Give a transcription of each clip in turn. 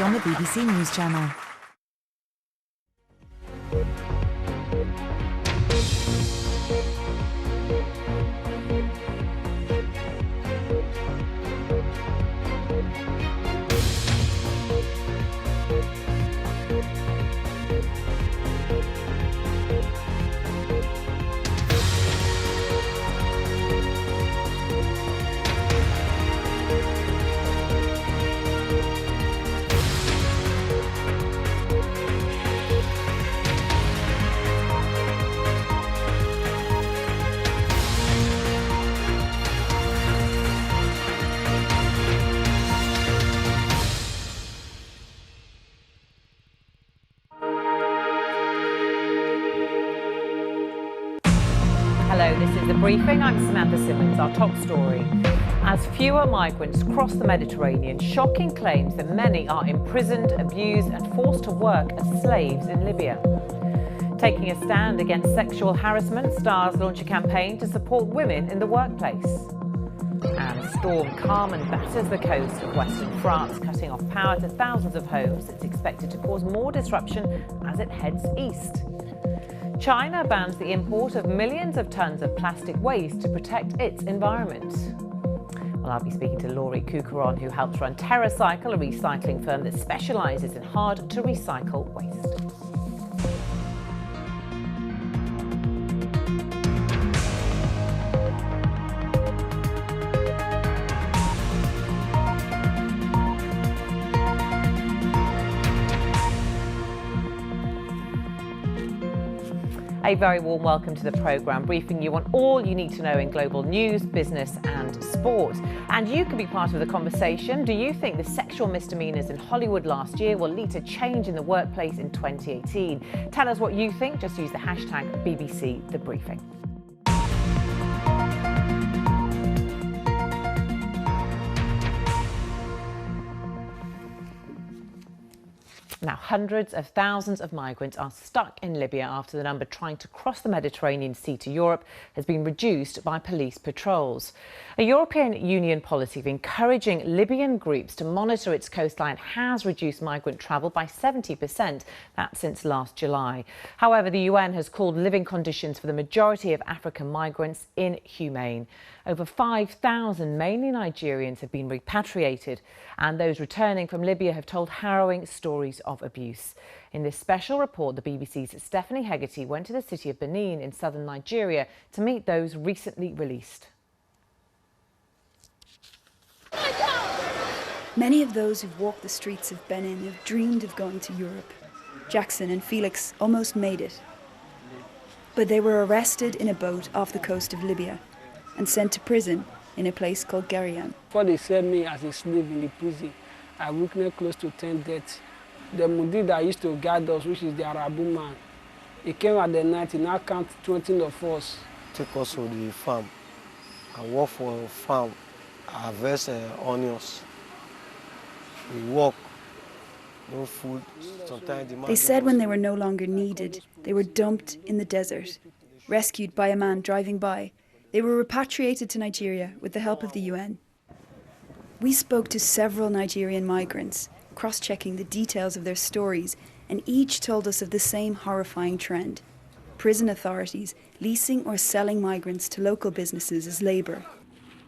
on the BBC News Channel. Hello, this is The Briefing. I'm Samantha Simmonds. Our top story. As fewer migrants cross the Mediterranean, shocking claims that many are imprisoned, abused and forced to work as slaves in Libya. Taking a stand against sexual harassment, Stars launch a campaign to support women in the workplace. And storm Carmen batters the coast of western France, cutting off power to thousands of homes. It's expected to cause more disruption as it heads east. China bans the import of millions of tons of plastic waste to protect its environment. Well, I'll be speaking to Laurie Cucaron, who helps run TerraCycle, a recycling firm that specialises in hard-to-recycle waste. A very warm welcome to the programme, briefing you on all you need to know in global news, business and sport. And you can be part of the conversation. Do you think the sexual misdemeanours in Hollywood last year will lead to change in the workplace in 2018? Tell us what you think. Just use the hashtag BBC The Briefing. Now, hundreds of thousands of migrants are stuck in Libya after the number trying to cross the Mediterranean Sea to Europe has been reduced by police patrols. A European Union policy of encouraging Libyan groups to monitor its coastline has reduced migrant travel by 70%, that since last July. However, the UN has called living conditions for the majority of African migrants inhumane. Over 5,000, mainly Nigerians, have been repatriated, and those returning from Libya have told harrowing stories of abuse. In this special report, the BBC's Stephanie Hegarty went to the city of Benin in southern Nigeria to meet those recently released. Many of those who've walked the streets of Benin have dreamed of going to Europe. Jackson and Felix almost made it. But they were arrested in a boat off the coast of Libya and sent to prison in a place called Garian. Before they sent me as a slave in the prison, I witnessed close to 10 deaths. The Mudi that used to guard us, which is the Arabu man, he came at the night, he now counted 20 of us. Take us to the farm and work for a farm, harvest onions. We walk, no food. Sometimes they said when they were no longer needed, they were dumped in the desert, rescued by a man driving by. They were repatriated to Nigeria with the help of the UN. We spoke to several Nigerian migrants, cross-checking the details of their stories, and each told us of the same horrifying trend: prison authorities leasing or selling migrants to local businesses as labour.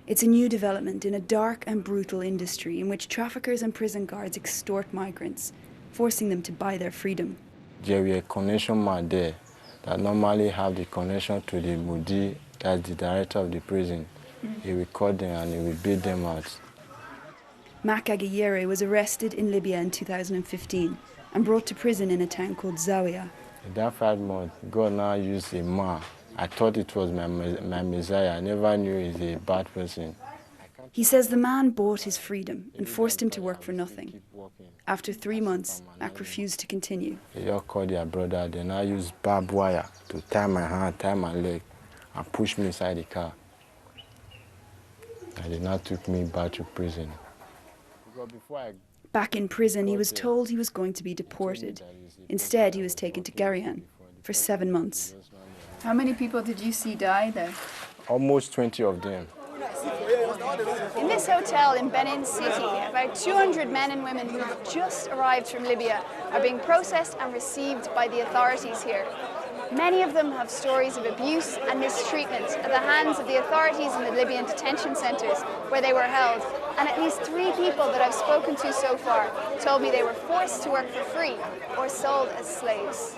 It's a new development in a dark and brutal industry in which traffickers and prison guards extort migrants, forcing them to buy their freedom. There were a connection man there that normally have the connection to the Mudi, that's the director of the prison. He will call them and he will beat them out. Mac Agayere was arrested in Libya in 2015 and brought to prison in a town called Zawiya. In that 5 months, God now used a man. I thought it was my Messiah. I never knew he's a bad person. He says the man bought his freedom and forced him to work for nothing. After 3 months, Mac refused to continue. They all called their brother. They now used barbed wire to tie my hand, tie my leg, and push me inside the car. And they now took me back to prison. Back in prison, he was told he was going to be deported. Instead, he was taken to Garian for 7 months. How many people did you see die there? Almost 20 of them. In this hotel in Benin City, about 200 men and women who have just arrived from Libya are being processed and received by the authorities here. Many of them have stories of abuse and mistreatment at the hands of the authorities in the Libyan detention centres where they were held. And at least 3 people that I've spoken to so far told me they were forced to work for free or sold as slaves.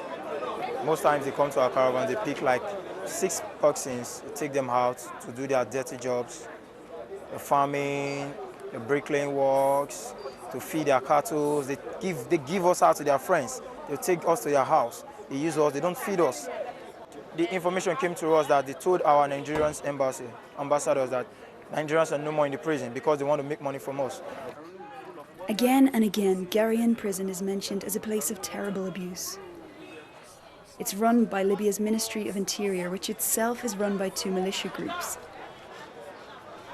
Most times they come to our caravan, they pick like 6 persons, we take them out to do their dirty jobs, the farming, the bricklaying works, to feed their cattle. They give us out to their friends. They take us to their house. They use us, they don't feed us. The information came to us that they told our Nigerian ambassadors that Nigerians are no more in the prison because they want to make money from us. Again and again, Garian prison is mentioned as a place of terrible abuse. It's run by Libya's Ministry of Interior, which itself is run by 2 militia groups.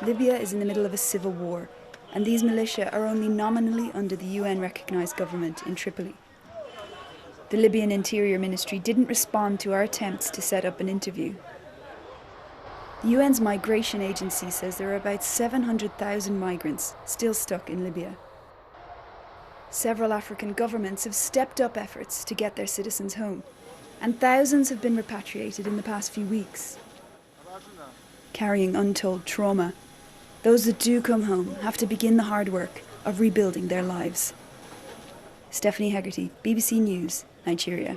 Libya is in the middle of a civil war, and these militia are only nominally under the UN-recognised government in Tripoli. The Libyan Interior Ministry didn't respond to our attempts to set up an interview. The UN's migration agency says there are about 700,000 migrants still stuck in Libya. Several African governments have stepped up efforts to get their citizens home, and thousands have been repatriated in the past few weeks. Carrying untold trauma, those that do come home have to begin the hard work of rebuilding their lives. Stephanie Hegarty, BBC News, Nigeria.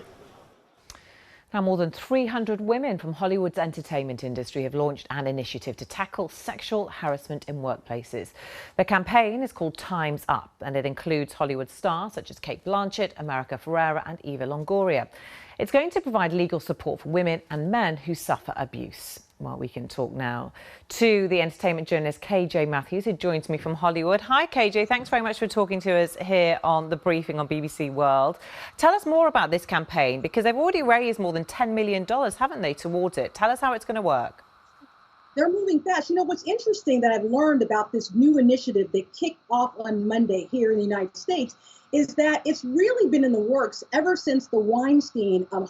Now, more than 300 women from Hollywood's entertainment industry have launched an initiative to tackle sexual harassment in workplaces. The campaign is called Time's Up, and it includes Hollywood stars such as Cate Blanchett, America Ferrera and Eva Longoria. It's going to provide legal support for women and men who suffer abuse. Well, we can talk now to the entertainment journalist KJ Matthews, who joins me from Hollywood. Hi, KJ. Thanks very much for talking to us here on The Briefing on BBC World. Tell us more about this campaign, because they've already raised more than $10 million, haven't they, towards it? Tell us how it's going to work. They're moving fast. You know, what's interesting that I've learned about this new initiative that kicked off on Monday here in the United States is that it's really been in the works ever since the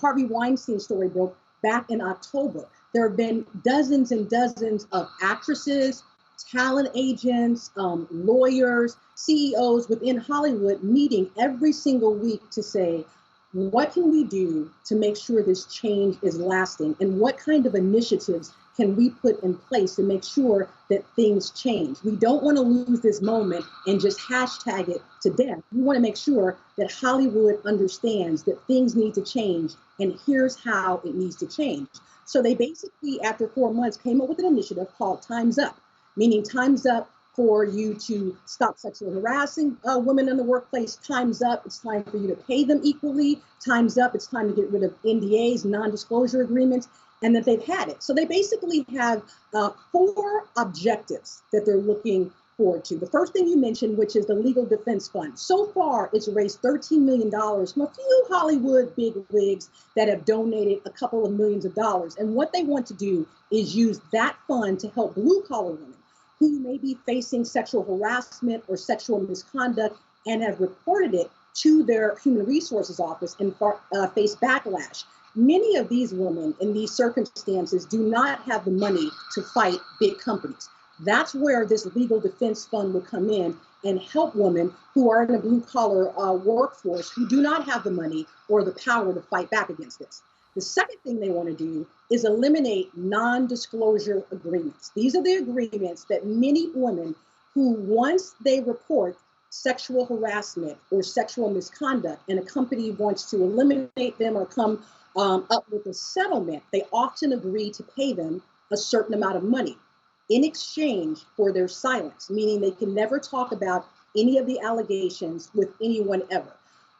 Harvey Weinstein story broke back in October. There have been dozens and dozens of actresses, talent agents, lawyers, CEOs within Hollywood meeting every single week to say, what can we do to make sure this change is lasting? And what kind of initiatives can we put in place to make sure that things change? We don't want to lose this moment and just hashtag it to death. We want to make sure that Hollywood understands that things need to change, and here's how it needs to change. So they basically, after 4 months, came up with an initiative called Time's Up, meaning time's up for you to stop sexually harassing women in the workplace. Time's up. It's time for you to pay them equally. Time's up. It's time to get rid of NDAs, non-disclosure agreements, and that they've had it. So they basically have 4 objectives that they're looking forward to. The first thing you mentioned, which is the Legal Defense Fund. So far, it's raised $13 million from a few Hollywood bigwigs that have donated a couple of millions of dollars. And what they want to do is use that fund to help blue-collar women who may be facing sexual harassment or sexual misconduct and have reported it to their human resources office and face backlash. Many of these women in these circumstances do not have the money to fight big companies. That's where this legal defense fund will come in and help women who are in a blue-collar workforce who do not have the money or the power to fight back against this. The second thing they want to do is eliminate non-disclosure agreements. These are the agreements that many women who, once they report sexual harassment or sexual misconduct and a company wants to eliminate them or come up with a settlement, they often agree to pay them a certain amount of money in exchange for their silence, meaning they can never talk about any of the allegations with anyone ever.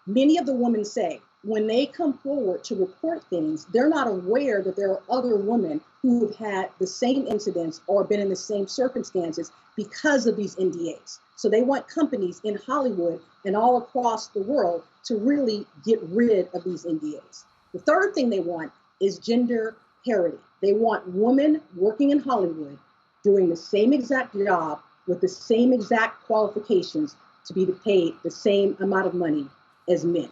Many of the women say when they come forward to report things, they're not aware that there are other women who have had the same incidents or been in the same circumstances because of these NDAs. So they want companies in Hollywood and all across the world to really get rid of these NDAs. The third thing they want is gender parity. They want women working in Hollywood doing the same exact job with the same exact qualifications to be paid the same amount of money as men.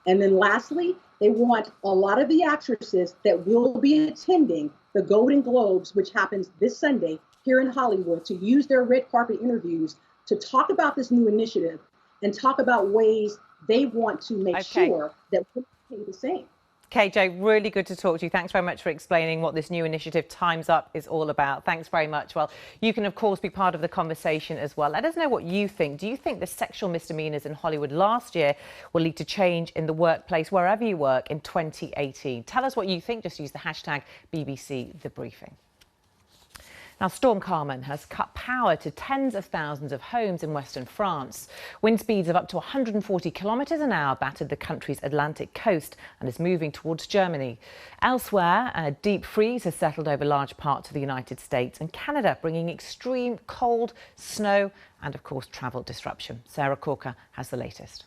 And then lastly, they want a lot of the actresses that will be attending the Golden Globes, which happens this Sunday, here in Hollywood to use their red carpet interviews to talk about this new initiative and talk about ways they want to make sure that women pay the same. KJ, really good to talk to you. Thanks very much for explaining what this new initiative, Time's Up, is all about. Thanks very much. Well, you can, of course, be part of the conversation as well. Let us know what you think. Do you think the sexual misdemeanours in Hollywood last year will lead to change in the workplace, wherever you work, in 2018? Tell us what you think. Just use the hashtag BBC The Briefing. Now, Storm Carmen has cut power to tens of thousands of homes in western France. Wind speeds of up to 140 kilometres an hour battered the country's Atlantic coast and is moving towards Germany. Elsewhere, a deep freeze has settled over large parts of the United States and Canada, bringing extreme cold, snow and, of course, travel disruption. Sarah Corker has the latest.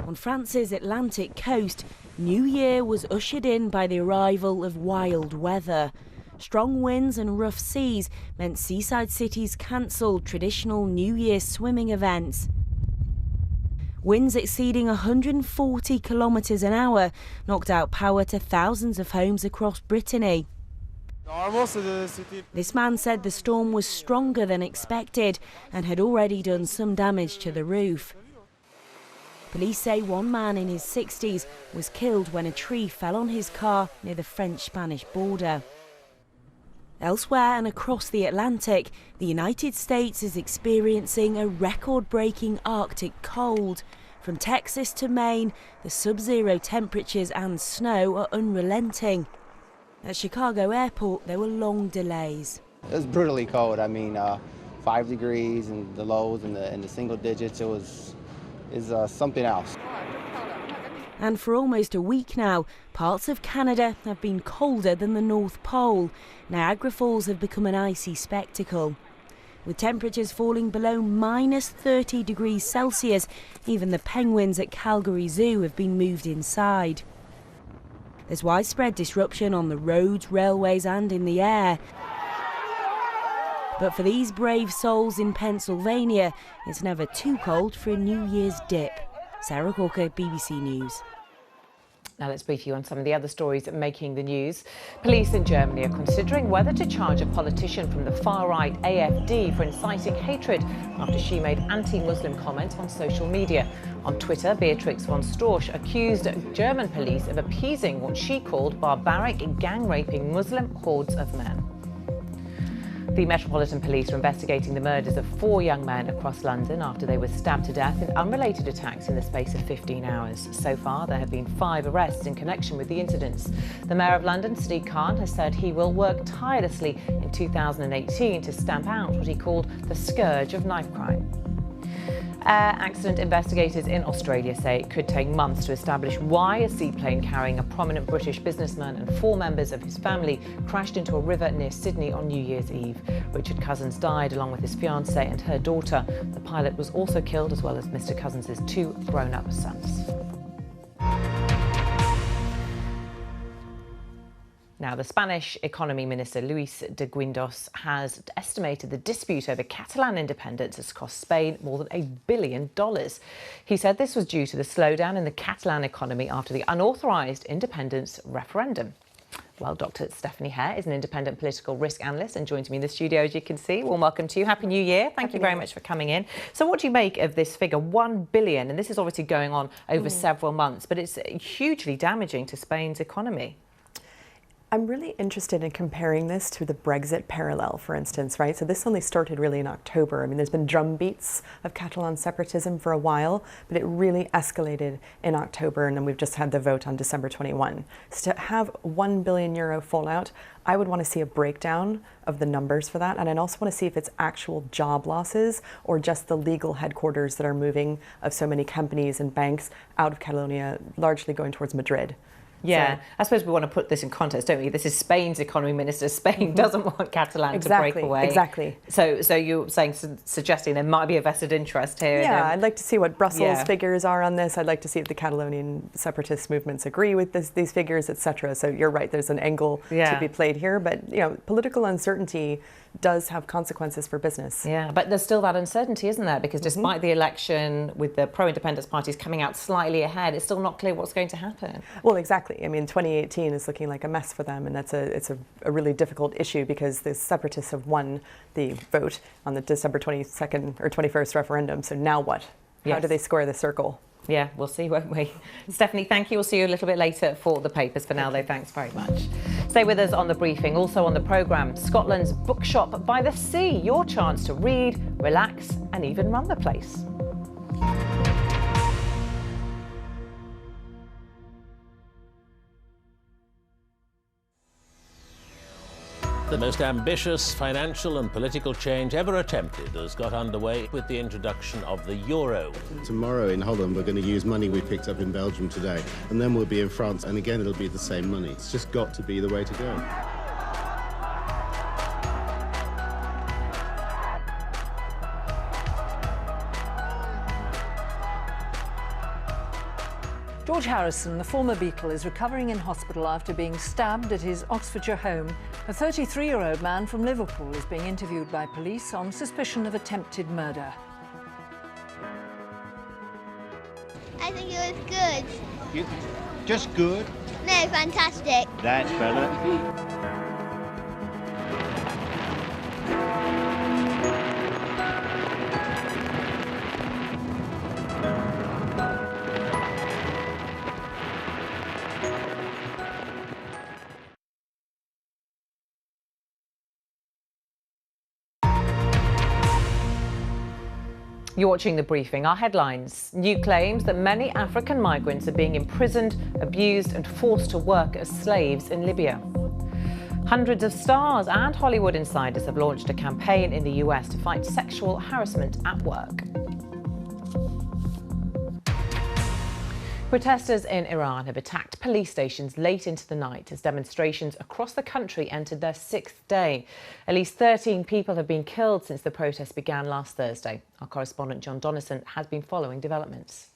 On France's Atlantic coast, New Year was ushered in by the arrival of wild weather. Strong winds and rough seas meant seaside cities cancelled traditional New Year swimming events. Winds exceeding 140 kilometres an hour knocked out power to thousands of homes across Brittany. This man said the storm was stronger than expected and had already done some damage to the roof. Police say one man in his 60s was killed when a tree fell on his car near the French-Spanish border. Elsewhere and across the Atlantic, the United States is experiencing a record-breaking Arctic cold. From Texas to Maine, the sub-zero temperatures and snow are unrelenting. At Chicago Airport, there were long delays. It was brutally cold. I mean, 5 degrees and the lows in the single digits. Is something else. And for almost a week now, parts of Canada have been colder than the North Pole. Niagara Falls have become an icy spectacle. With temperatures falling below minus 30 degrees Celsius, even the penguins at Calgary Zoo have been moved inside. There's widespread disruption on the roads, railways and in the air. But for these brave souls in Pennsylvania, it's never too cold for a New Year's dip. Sarah Corker, BBC News. Now let's brief you on some of the other stories making the news. Police in Germany are considering whether to charge a politician from the far-right AfD for inciting hatred after she made anti-Muslim comments on social media. On Twitter, Beatrix von Storch accused German police of appeasing what she called barbaric gang-raping Muslim hordes of men. The Metropolitan Police are investigating the murders of 4 young men across London after they were stabbed to death in unrelated attacks in the space of 15 hours. So far, there have been 5 arrests in connection with the incidents. The Mayor of London, Sadiq Khan, has said he will work tirelessly in 2018 to stamp out what he called the scourge of knife crime. Air accident investigators in Australia say it could take months to establish why a seaplane carrying a prominent British businessman and 4 members of his family crashed into a river near Sydney on New Year's Eve. Richard Cousins died along with his fiancée and her daughter. The pilot was also killed, as well as Mr. Cousins' 2 grown-up sons. Now, the Spanish Economy Minister, Luis de Guindos, has estimated the dispute over Catalan independence has cost Spain more than $1 billion. He said this was due to the slowdown in the Catalan economy after the unauthorised independence referendum. Well, Dr. Stephanie Hare is an independent political risk analyst and joins me in the studio, as you can see. Warm welcome to you. Happy New Year. Thank you very much for coming in. So what do you make of this figure, $1 billion? And this is obviously going on over several months, but it's hugely damaging to Spain's economy. I'm really interested in comparing this to the Brexit parallel, for instance, right? So this only started really in October. I mean, there's been drumbeats of Catalan separatism for a while, but it really escalated in October, and then we've just had the vote on December 21. So to have €1 billion fallout, I would want to see a breakdown of the numbers for that, and I'd also want to see if it's actual job losses or just the legal headquarters that are moving of so many companies and banks out of Catalonia, largely going towards Madrid. Yeah, so, I suppose we want to put this in context, don't we? This is Spain's economy minister. Spain doesn't want Catalan to break away. Exactly. So you're saying, suggesting there might be a vested interest here. Yeah, I'd like to see what Brussels figures are on this. I'd like to see if the Catalonian separatist movements agree with these figures, etc. So you're right, there's an angle to be played here. But, you know, political uncertainty does have consequences for business. Yeah, but there's still that uncertainty, isn't there? Because despite the election, with the pro-independence parties coming out slightly ahead, it's still not clear what's going to happen. Well, exactly. I mean, 2018 is looking like a mess for them, and it's a really difficult issue because the separatists have won the vote on the December 22nd or 21st referendum. So now what? How do they square the circle? Yeah, we'll see, won't we? Stephanie, thank you. We'll see you a little bit later for the papers. For now, though, thanks very much. Stay with us on The Briefing. Also on the programme, Scotland's bookshop by the sea. Your chance to read, relax and even run the place. The most ambitious financial and political change ever attempted has got underway with the introduction of the euro. Tomorrow in Holland we're going to use money we picked up in Belgium today, and then we'll be in France, and again it'll be the same money. It's just got to be the way to go. George Harrison, the former Beatle, is recovering in hospital after being stabbed at his Oxfordshire home. A 33-year-old man from Liverpool is being interviewed by police on suspicion of attempted murder. I think it was good. Just good? No, fantastic. That's better. You're watching The Briefing. Our headlines. New claims that many African migrants are being imprisoned, abused and forced to work as slaves in Libya. Hundreds of stars and Hollywood insiders have launched a campaign in the US to fight sexual harassment at work. Protesters in Iran have attacked police stations late into the night as demonstrations across the country entered their 6th day. At least 13 people have been killed since the protests began last Thursday. Our correspondent John Donnison has been following developments.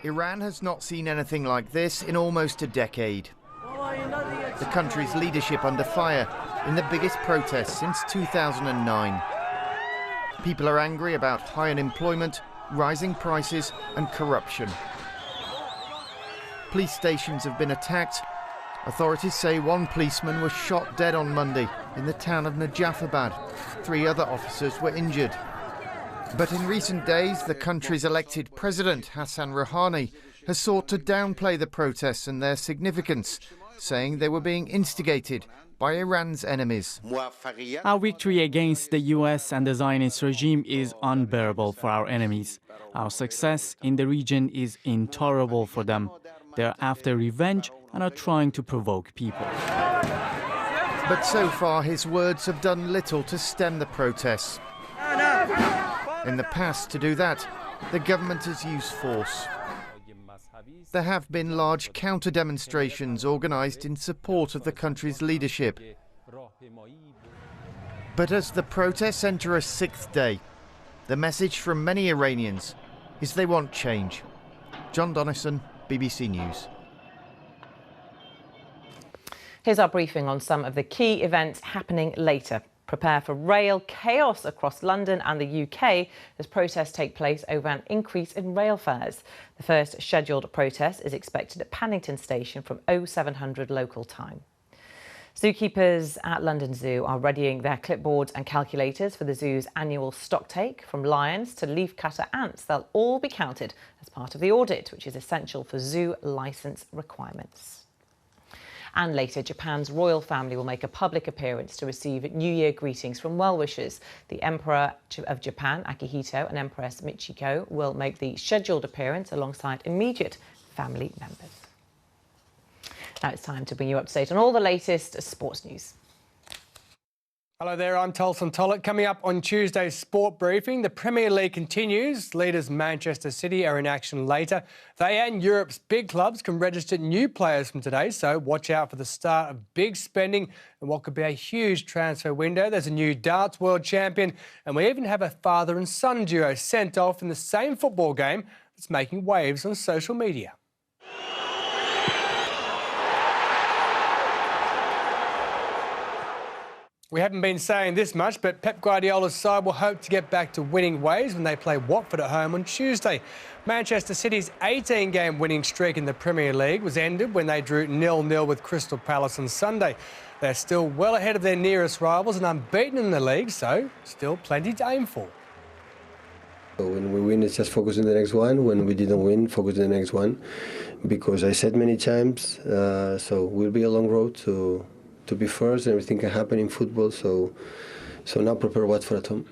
Iran has not seen anything like this in almost a decade. The country's leadership under fire in the biggest protests since 2009. People are angry about high unemployment, rising prices and corruption. Police stations have been attacked. Authorities say one policeman was shot dead on Monday in the town of Najafabad. 3 other officers were injured. But in recent days, the country's elected president, Hassan Rouhani, has sought to downplay the protests and their significance, saying they were being instigated by Iran's enemies. Our victory against the US and the Zionist regime is unbearable for our enemies. Our success in the region is intolerable for them. They're after revenge and are trying to provoke people. But so far, his words have done little to stem the protests. In the past, to do that, the government has used force. There have been large counter-demonstrations organised in support of the country's leadership. But as the protests enter a 6th day, the message from many Iranians is they want change. John Donnison, BBC News. Here's our briefing on some of the key events happening later. Prepare for rail chaos across London and the UK as protests take place over an increase in rail fares. The first scheduled protest is expected at Paddington Station from 0700 local time. Zookeepers at London Zoo are readying their clipboards and calculators for the zoo's annual stocktake. From lions to leafcutter ants, they'll all be counted as part of the audit, which is essential for zoo licence requirements. And later, Japan's royal family will make a public appearance to receive New Year greetings from well-wishers. The Emperor of Japan, Akihito, and Empress Michiko will make the scheduled appearance alongside immediate family members. Now it's time to bring you up to date on all the latest sports news. Hello there, I'm Tolson Tollett. Coming up on Tuesday's Sport Briefing, the Premier League continues. Leaders Manchester City are in action later. They and Europe's big clubs can register new players from today, so watch out for the start of big spending and what could be a huge transfer window. There's a new darts world champion, and we even have a father and son duo sent off in the same football game that's making waves on social media. We haven't been saying this much, but Pep Guardiola's side will hope to get back to winning ways when they play Watford at home on Tuesday. Manchester City's 18-game winning streak in the Premier League was ended when they drew 0-0 with Crystal Palace on Sunday. They're still well ahead of their nearest rivals and unbeaten in the league, so still plenty to aim for. When we win, it's just focus on the next one. When we didn't win, focus on the next one. Because I said many times, so we'll be a long road to be first. Everything can happen in football, so now prepare Watford at home.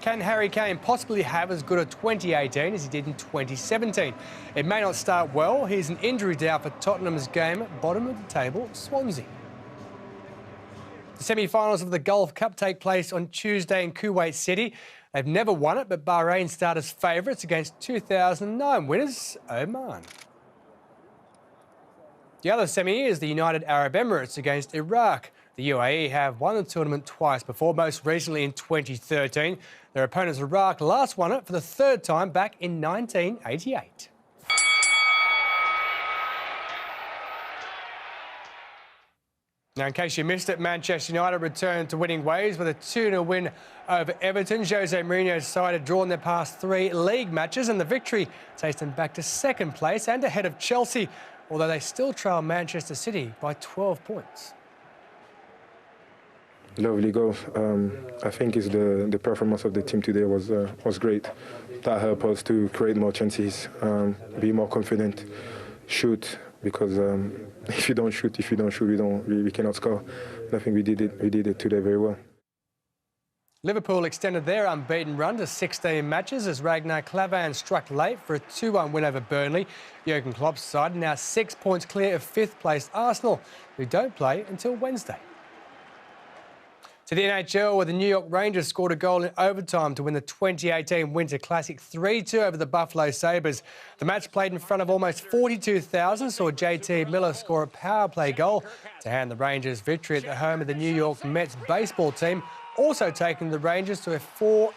Can Harry Kane possibly have as good a 2018 as he did in 2017? It may not start well. Here's an injury doubt for Tottenham's game at bottom of the table, Swansea. The semi-finals of the Gulf Cup take place on Tuesday in Kuwait City. They've never won it, but Bahrain start as favourites against 2009 winners, Oman. The other semi is the United Arab Emirates against Iraq. The UAE have won the tournament twice before, most recently in 2013. Their opponents Iraq last won it for the third time back in 1988. Now, in case you missed it, Manchester United returned to winning ways with a 2-0 win over Everton. Jose Mourinho's side had drawn their past 3 league matches, and the victory takes them back to second place and ahead of Chelsea, although they still trail Manchester City by 12 points. Lovely goal. I think it's the performance of the team today was great. That helped us to create more chances, be more confident, shoot. Because if you don't shoot, we cannot score. I think we did it today very well. Liverpool extended their unbeaten run to 16 matches as Ragnar Klavan struck late for a 2-1 win over Burnley. Jurgen Klopp's side are now 6 points clear of 5th placed Arsenal, who don't play until Wednesday. To the NHL, where the New York Rangers scored a goal in overtime to win the 2018 Winter Classic 3-2 over the Buffalo Sabres. The match, played in front of almost 42,000, saw JT Miller score a power play goal to hand the Rangers victory at the home of the New York Mets baseball team, also taking the Rangers to a 4-0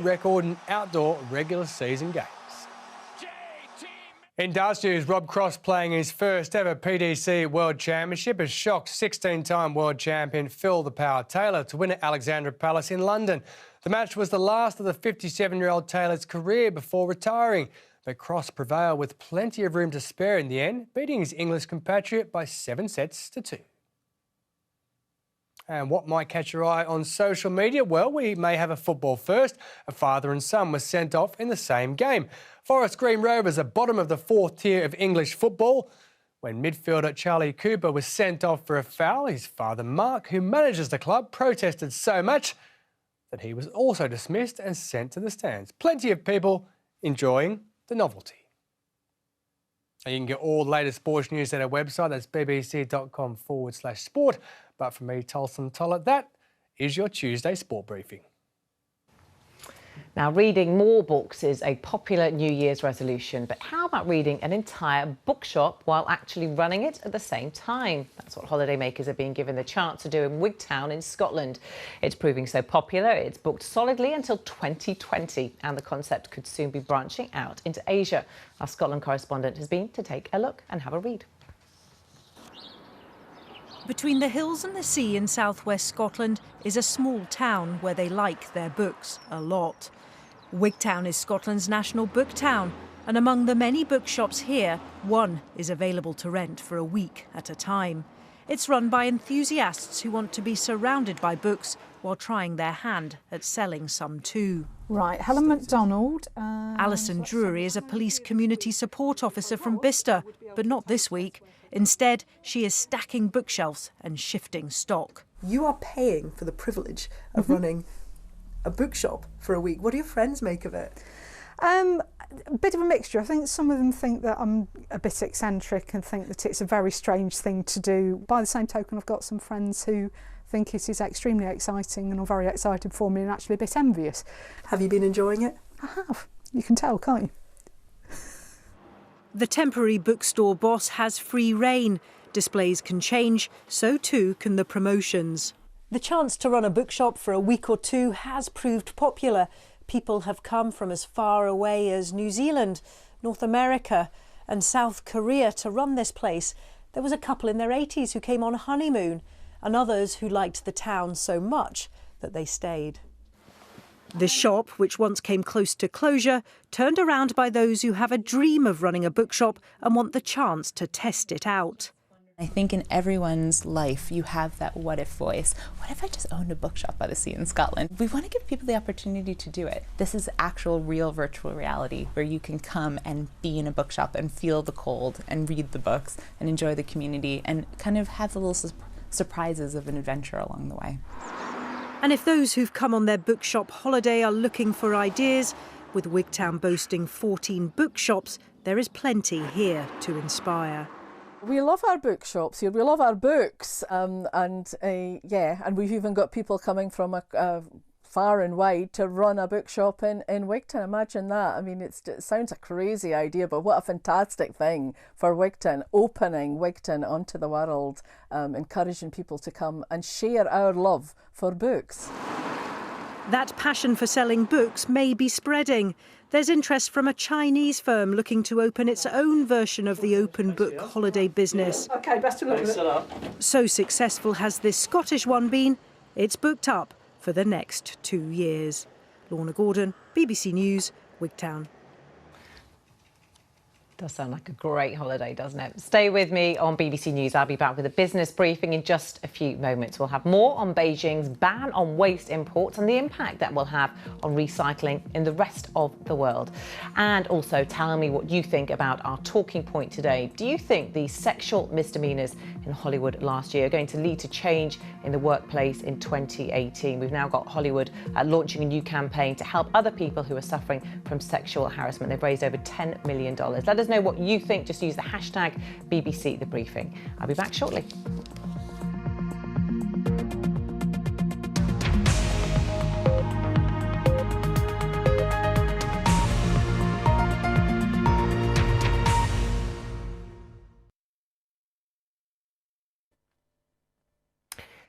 record in outdoor regular season games. In darts news, Rob Cross playing his first ever PDC World Championship has shocked 16-time world champion Phil the Power Taylor to win at Alexandra Palace in London. The match was the last of the 57-year-old Taylor's career before retiring, but Cross prevailed with plenty of room to spare in the end, beating his English compatriot by 7-2. And what might catch your eye on social media? Well, we may have a football first. A father and son were sent off in the same game. Forest Green Rovers are bottom of the 4th tier of English football. When midfielder Charlie Cooper was sent off for a foul, his father Mark, who manages the club, protested so much that he was also dismissed and sent to the stands. Plenty of people enjoying the novelty. And you can get all the latest sports news at our website. That's bbc.com/sport. But from me, Tolson Tollett, that is your Tuesday Sport Briefing. Now, reading more books is a popular New Year's resolution, but how about reading an entire bookshop while actually running it at the same time? That's what holidaymakers are being given the chance to do in Wigtown in Scotland. It's proving so popular, it's booked solidly until 2020, and the concept could soon be branching out into Asia. Our Scotland correspondent has been to take a look and have a read. Between the hills and the sea in southwest Scotland is a small town where they like their books a lot. Wigtown is Scotland's national book town, and among the many bookshops here, one is available to rent for a week at a time. It's run by enthusiasts who want to be surrounded by books while trying their hand at selling some too. Right, Helen MacDonald. Alison Drury is a police community support officer from Bicester, but not this week. Instead, she is stacking bookshelves and shifting stock. You are paying for the privilege of running a bookshop for a week. What do your friends make of it? A bit of a mixture. I think some of them think that I'm a bit eccentric and think that it's a very strange thing to do. By the same token, I've got some friends who think it is extremely exciting and are very excited for me and actually a bit envious. Have you been enjoying it? I have. You can tell, can't you? The temporary bookstore boss has free rein. Displays can change, so too can the promotions. The chance to run a bookshop for a week or two has proved popular. People have come from as far away as New Zealand, North America and South Korea to run this place. There was a couple in their 80s who came on honeymoon. and others who liked the town so much that they stayed. The shop, which once came close to closure, turned around by those who have a dream of running a bookshop and want the chance to test it out. I think in everyone's life you have that what if voice. What if I just owned a bookshop by the sea in Scotland? We want to give people the opportunity to do it. This is actual real virtual reality where you can come and be in a bookshop and feel the cold and read the books and enjoy the community and kind of have the little surprises of an adventure along the way. And if those who've come on their bookshop holiday are looking for ideas, with Wigtown boasting 14 bookshops, there is plenty here to inspire. We love our bookshops here. We love our books, and we've even got people coming from far and wide to run a bookshop in Wigtown. Imagine that. I mean, it sounds a crazy idea, but what a fantastic thing for Wigtown, opening Wigtown onto the world, encouraging people to come and share our love for books. That passion for selling books may be spreading. There's interest from a Chinese firm looking to open its own version of the open book holiday business. OK, best of luck. So successful has this Scottish one been, it's booked up for the next 2 years. Lorna Gordon, BBC News, Wigtown. Does sound like a great holiday, doesn't it? Stay with me on BBC News. I'll be back with a business briefing in just a few moments. We'll have more on Beijing's ban on waste imports and the impact that will have on recycling in the rest of the world. And also tell me what you think about our talking point today. Do you think the sexual misdemeanours in Hollywood last year are going to lead to change in the workplace in 2018? We've now got Hollywood launching a new campaign to help other people who are suffering from sexual harassment. They've raised over $10 million. Let us know what you think. Just use the hashtag BBC The Briefing. I'll be back shortly.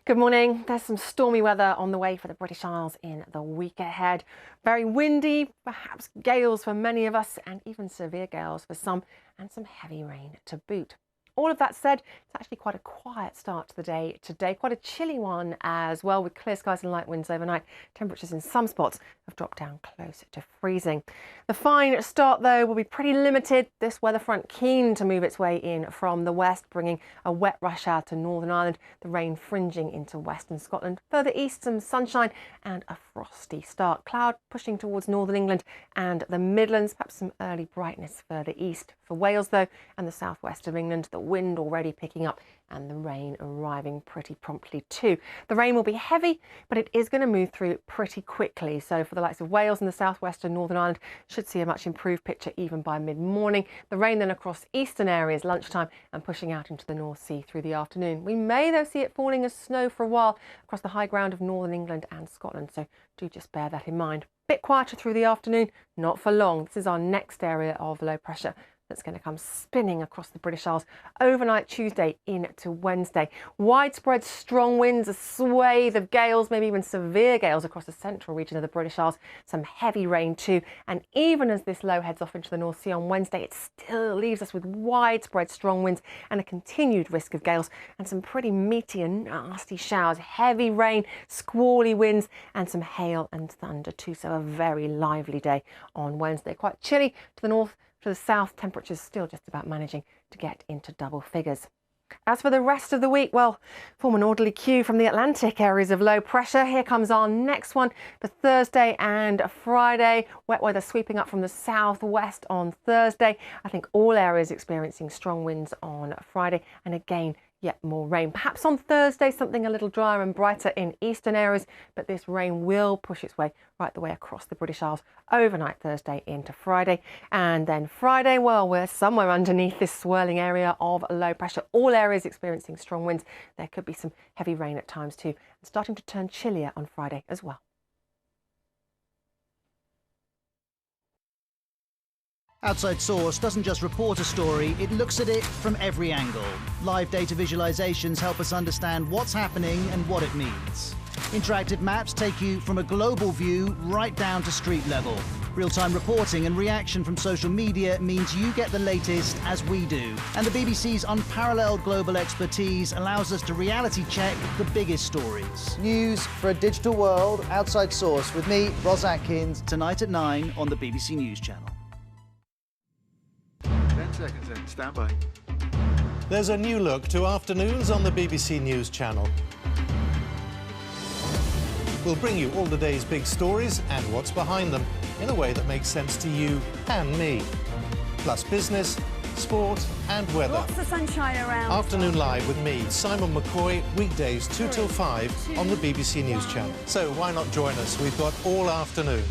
Good morning. There's some stormy weather on the way for the British Isles in the week ahead. Very windy, perhaps gales for many of us, and even severe gales for some, and some heavy rain to boot. All of that said, it's actually quite a quiet start to the day today, quite a chilly one as well, with clear skies and light winds overnight. Temperatures in some spots have dropped down close to freezing. The fine start, though, will be pretty limited. This weather front keen to move its way in from the west, bringing a wet rush out to Northern Ireland, the rain fringing into western Scotland. Further east, some sunshine and a frosty start. Cloud pushing towards northern England and the Midlands, perhaps some early brightness further east. For Wales, though, and the southwest of England, the wind already picking up and the rain arriving pretty promptly too. The rain will be heavy, but it is going to move through pretty quickly. So for the likes of Wales and the southwest and Northern Ireland, should see a much improved picture even by mid-morning. The rain then across eastern areas lunchtime and pushing out into the North Sea through the afternoon. We may, though, see it falling as snow for a while across the high ground of northern England and Scotland. So do just bear that in mind. Bit quieter through the afternoon, not for long. This is our next area of low pressure that's going to come spinning across the British Isles overnight Tuesday into Wednesday. Widespread strong winds, a swathe of gales, maybe even severe gales across the central region of the British Isles. Some heavy rain too. And even as this low heads off into the North Sea on Wednesday, it still leaves us with widespread strong winds and a continued risk of gales and some pretty meaty and nasty showers. Heavy rain, squally winds and some hail and thunder too. So a very lively day on Wednesday. Quite chilly to the north. To the south, temperatures still just about managing to get into double figures. As for the rest of the week, well, form an orderly queue from the Atlantic areas of low pressure. Here comes our next one for Thursday and Friday. Wet weather sweeping up from the southwest on Thursday. I think all areas experiencing strong winds on Friday, and again, yet more rain. Perhaps on Thursday, something a little drier and brighter in eastern areas, but this rain will push its way right the way across the British Isles overnight Thursday into Friday. And then Friday, well, we're somewhere underneath this swirling area of low pressure. All areas experiencing strong winds. There could be some heavy rain at times too, and starting to turn chillier on Friday as well. Outside Source doesn't just report a story, it looks at it from every angle. Live data visualizations help us understand what's happening and what it means. Interactive maps take you from a global view right down to street level, Real-time reporting and reaction from social media means you get the latest as we do. And the BBC's unparalleled global expertise allows us to reality check the biggest stories. News for a digital world, Outside Source, with me, Ros Atkins, tonight at 9 on the BBC News Channel. 10 seconds in, stand by. There's a new look to afternoons on the BBC News Channel. We'll bring you all the day's big stories and what's behind them in a way that makes sense to you and me. Plus business, sport and weather. Lots of sunshine around. Afternoon Live with me, Simon McCoy, weekdays 2 till 5 on the BBC News Channel. So why not join us? We've got all afternoon.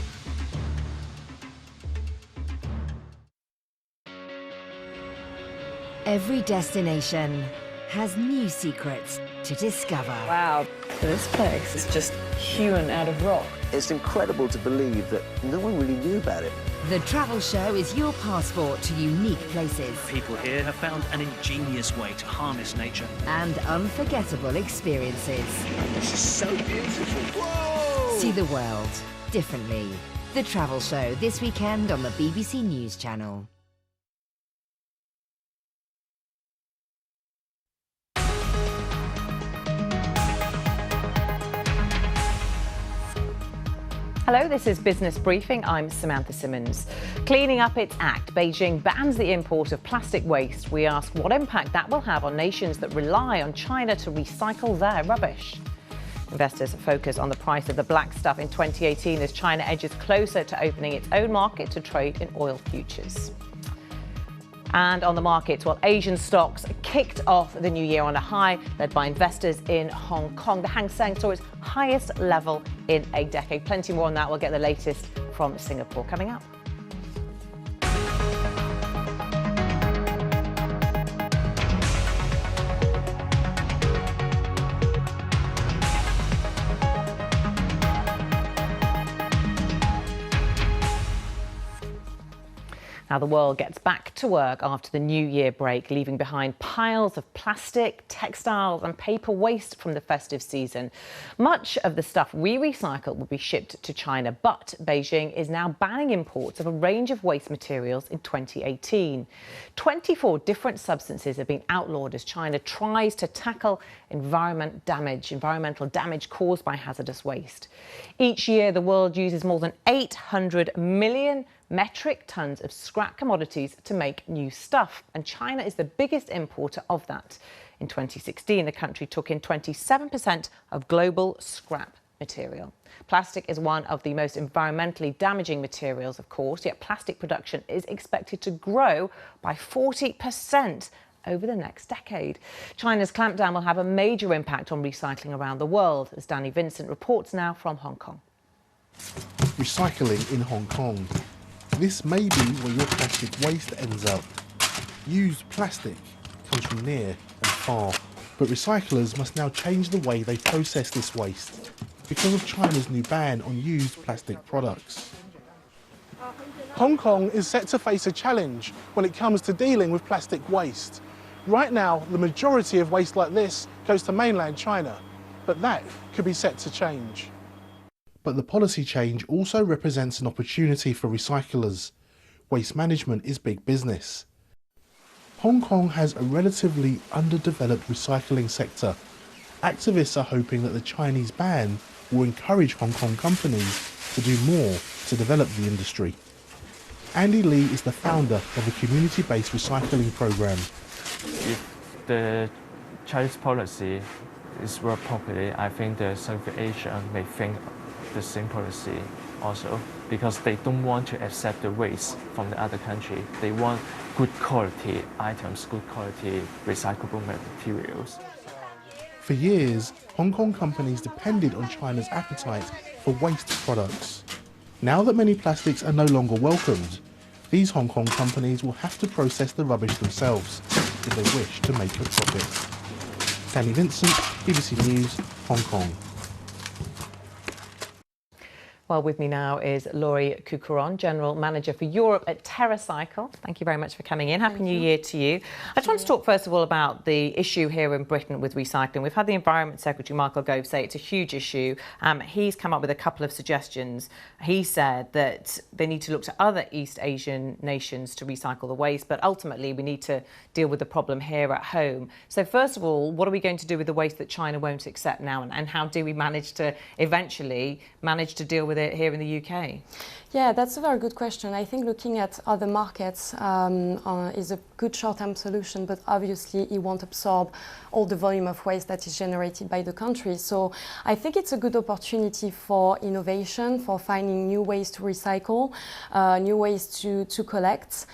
Every destination has new secrets to discover. Wow, this place is just hewn out of rock. It's incredible to believe that no one really knew about it. The Travel Show is your passport to unique places. People here have found an ingenious way to harness nature. And unforgettable experiences. This is so beautiful. Whoa! See the world differently. The Travel Show this weekend on the BBC News Channel. Hello, this is Business Briefing. I'm Samantha Simmonds. Cleaning up its act, Beijing bans the import of plastic waste. We ask what impact that will have on nations that rely on China to recycle their rubbish. Investors focus on the price of the black stuff in 2018 as China edges closer to opening its own market to trade in oil futures. And on the markets, well, Asian stocks kicked off the new year on a high, led by investors in Hong Kong. The Hang Seng saw its highest level in a decade. Plenty more on that. We'll get the latest from Singapore coming up. Now the world gets back to work after the New Year break, leaving behind piles of plastic, textiles and paper waste from the festive season. Much of the stuff we recycle will be shipped to China, but Beijing is now banning imports of a range of waste materials in 2018. 24 different substances have been outlawed as China tries to tackle environmental damage caused by hazardous waste. Each year, the world uses more than 800 million metric tons of scrap commodities to make new stuff, and China is the biggest importer of that. In 2016, the country took in 27% of global scrap material. Plastic is one of the most environmentally damaging materials, of course, yet plastic production is expected to grow by 40% over the next decade. China's clampdown will have a major impact on recycling around the world, as Danny Vincent reports now from Hong Kong. Recycling in Hong Kong. This may be where your plastic waste ends up. Used plastic comes from near and far, but recyclers must now change the way they process this waste because of China's new ban on used plastic products. Hong Kong is set to face a challenge when it comes to dealing with plastic waste. Right now, the majority of waste like this goes to mainland China, but that could be set to change. But the policy change also represents an opportunity for recyclers. Waste management is big business. Hong Kong has a relatively underdeveloped recycling sector. Activists are hoping that the Chinese ban will encourage Hong Kong companies to do more to develop the industry. Andy Lee is the founder of a community-based recycling program. If the Chinese policy is worked properly, I think the Southeast Asia may think the same policy also, because they don't want to accept the waste from the other country. They want good quality items, good quality recyclable materials. For years, Hong Kong companies depended on China's appetite for waste products. Now that many plastics are no longer welcomed, these Hong Kong companies will have to process the rubbish themselves if they wish to make a profit. Danny Vincent, BBC News, Hong Kong. Well, with me now is Laurie Cucuron, General Manager for Europe at TerraCycle. Thank you very much for coming in. Happy New Year to you. I just want to talk first of all about the issue here in Britain with recycling. We've had the Environment Secretary, Michael Gove, say it's a huge issue. He's come up with a couple of suggestions. He said that they need to look to other East Asian nations to recycle the waste, but ultimately we need to deal with the problem here at home. So first of all, what are we going to do with the waste that China won't accept now, and how do we manage to eventually manage to deal with it here in the UK? Yeah, that's a very good question. I think looking at other markets is a good short-term solution, but obviously it won't absorb all the volume of waste that is generated by the country. So I think it's a good opportunity for innovation, for finding new ways to recycle, new ways to collect.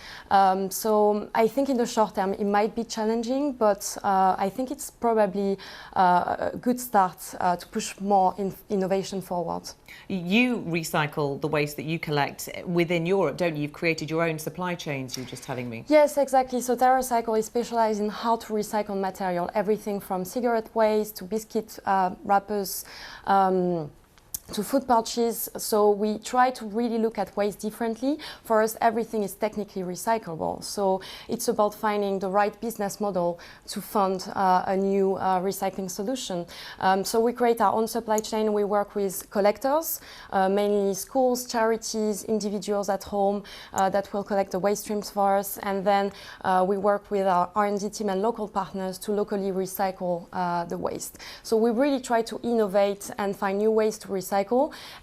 So I think in the short term it might be challenging, but I think it's probably a good start to push more innovation forward. You recycle the waste that you collect within Europe, don't you? You've created your own supply chains, you were just telling me. Yes, exactly. So TerraCycle is specialized in how to recycle material, everything from cigarette waste to biscuit wrappers, to food pouches. So we try to really look at waste differently. For us, everything is technically recyclable. So it's about finding the right business model to fund a new recycling solution. So we create our own supply chain. We work with collectors, mainly schools, charities, individuals at home that will collect the waste streams for us. And then we work with our R&D team and local partners to locally recycle the waste. So we really try to innovate and find new ways to recycle.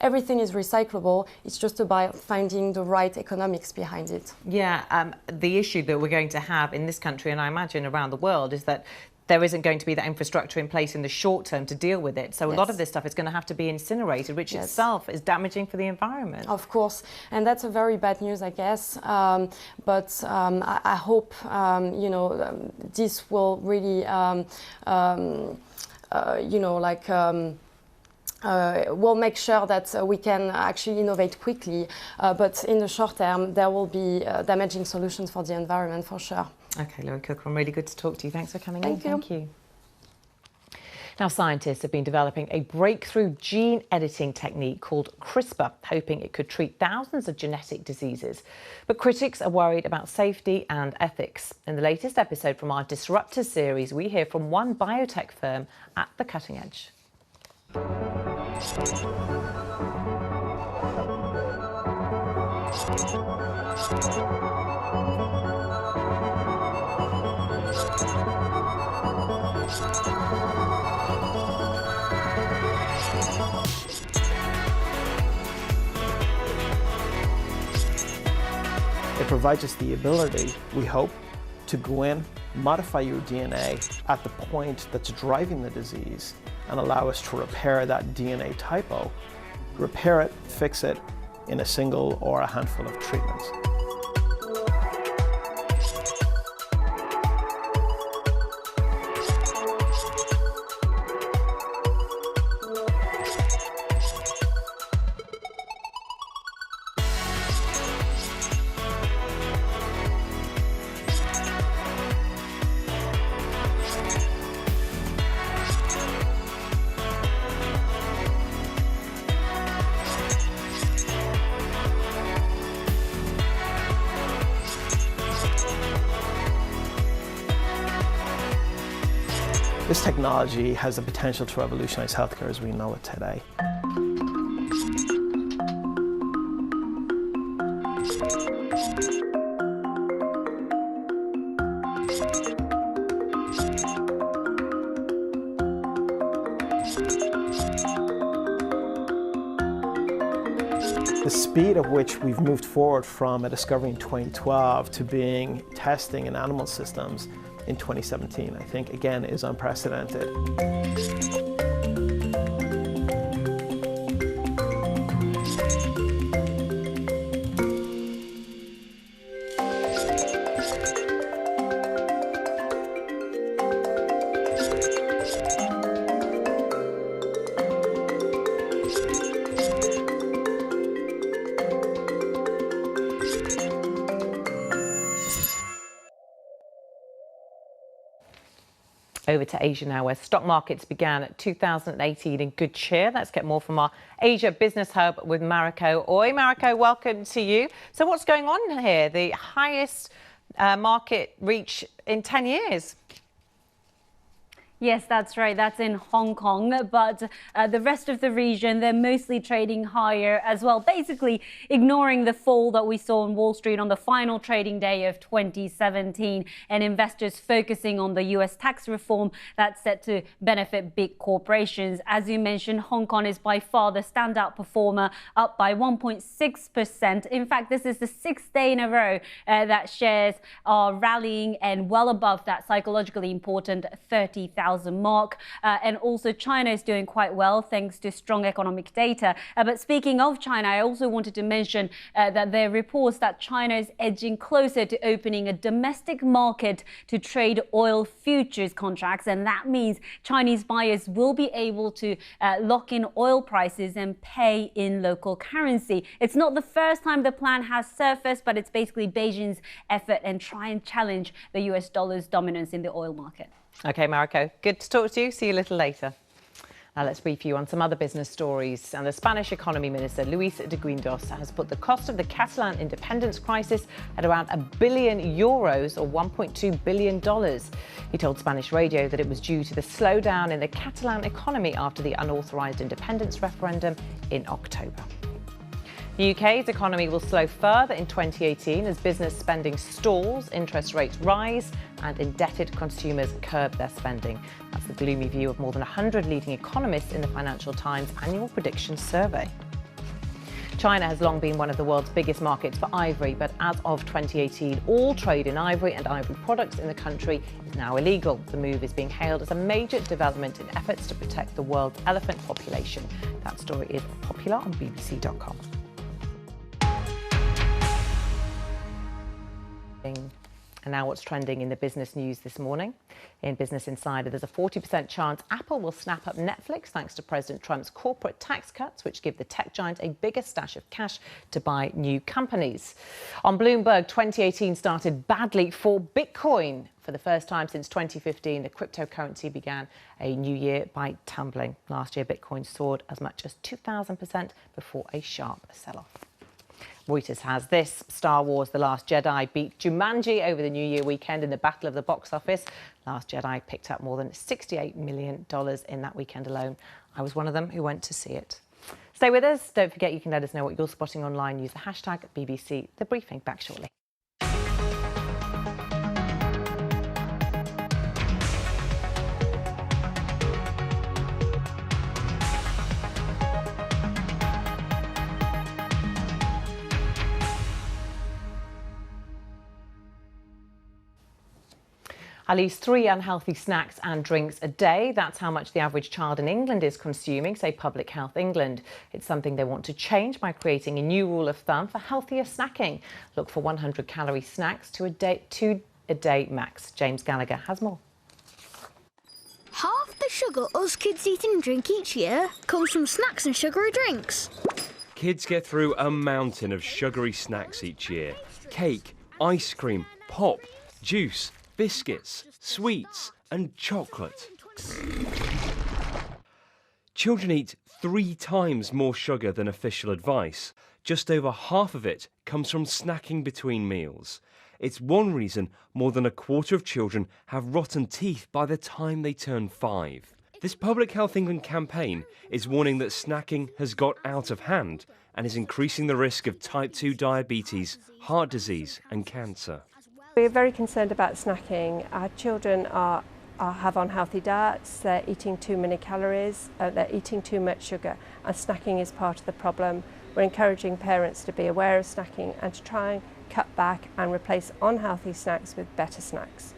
Everything is recyclable. It's just about finding the right economics behind it. Yeah, the issue that we're going to have in this country, and I imagine around the world, is that there isn't going to be that infrastructure in place in the short term to deal with it. So a lot of this stuff is going to have to be incinerated, which itself is damaging for the environment. Of course, and that's a very bad news, I guess. But I hope this will really, we'll make sure that we can actually innovate quickly, but in the short term there will be damaging solutions for the environment for sure. Okay, Laurie Cucuron, really good to talk to you. Thanks for coming in. Thank you. Now, scientists have been developing a breakthrough gene editing technique called CRISPR, hoping it could treat thousands of genetic diseases. But critics are worried about safety and ethics. In the latest episode from our Disruptor series, we hear from one biotech firm at the cutting edge. It provides us the ability, we hope, to go in, modify your DNA at the point that's driving the disease and allow us to repair that DNA typo, repair it, fix it in a single or a handful of treatments. This technology has the potential to revolutionize healthcare as we know it today. The speed at which we've moved forward from a discovery in 2012 to being testing in animal systems in 2017, I think, again, is unprecedented. Over to Asia now, where stock markets began 2018 in good cheer. Let's get more from our Asia Business Hub with Mariko. Oi, Mariko, welcome to you. So what's going on here? The highest market reach in 10 years. Yes, that's right. That's in Hong Kong. But the rest of the region, they're mostly trading higher as well, basically ignoring the fall that we saw on Wall Street on the final trading day of 2017 and investors focusing on the US tax reform that's set to benefit big corporations. As you mentioned, Hong Kong is by far the standout performer, up by 1.6%. In fact, this is the sixth day in a row that shares are rallying and well above that psychologically important 30,000 mark. And also China is doing quite well thanks to strong economic data. But speaking of China, I also wanted to mention that there are reports that China is edging closer to opening a domestic market to trade oil futures contracts. And that means Chinese buyers will be able to lock in oil prices and pay in local currency. It's not the first time the plan has surfaced, but it's basically Beijing's effort and try and challenge the US dollar's dominance in the oil market. OK, Mariko, good to talk to you. See you a little later. Now let's brief you on some other business stories. And the Spanish economy minister, Luis de Guindos, has put the cost of the Catalan independence crisis at around €1 billion or $1.2 billion. He told Spanish radio that it was due to the slowdown in the Catalan economy after the unauthorised independence referendum in October. The UK's economy will slow further in 2018 as business spending stalls, interest rates rise and indebted consumers curb their spending. That's the gloomy view of more than 100 leading economists in the Financial Times annual predictions survey. China has long been one of the world's biggest markets for ivory, but as of 2018, all trade in ivory and ivory products in the country is now illegal. The move is being hailed as a major development in efforts to protect the world's elephant population. That story is popular on bbc.com. And now what's trending in the business news this morning. In Business Insider, there's a 40% chance Apple will snap up Netflix thanks to President Trump's corporate tax cuts, which give the tech giant a bigger stash of cash to buy new companies. On Bloomberg, 2018 started badly for Bitcoin. For the first time since 2015, the cryptocurrency began a new year by tumbling. Last year, Bitcoin soared as much as 2,000% before a sharp sell-off. Reuters has this. Star Wars The Last Jedi beat Jumanji over the New Year weekend in the Battle of the Box Office. Last Jedi picked up more than $68 million in that weekend alone. I was one of them who went to see it. Stay with us. Don't forget you can let us know what you're spotting online. Use the hashtag BBC The Briefing. Back shortly. At least 3 unhealthy snacks and drinks a day. That's how much the average child in England is consuming, say Public Health England. It's something they want to change by creating a new rule of thumb for healthier snacking. Look for 100-calorie snacks to a day max. James Gallagher has more. Half the sugar us kids eat and drink each year comes from snacks and sugary drinks. Kids get through a mountain of sugary snacks each year. Cake, ice cream, pop, juice, biscuits, sweets and chocolate. Children eat 3 times more sugar than official advice. Just over half of it comes from snacking between meals. It's one reason more than a quarter of children have rotten teeth by the time they turn 5. This Public Health England campaign is warning that snacking has got out of hand and is increasing the risk of type 2 diabetes, heart disease and cancer. We're very concerned about snacking. Our children have unhealthy diets, they're eating too many calories, they're eating too much sugar, and snacking is part of the problem. We're encouraging parents to be aware of snacking and to try and cut back and replace unhealthy snacks with better snacks.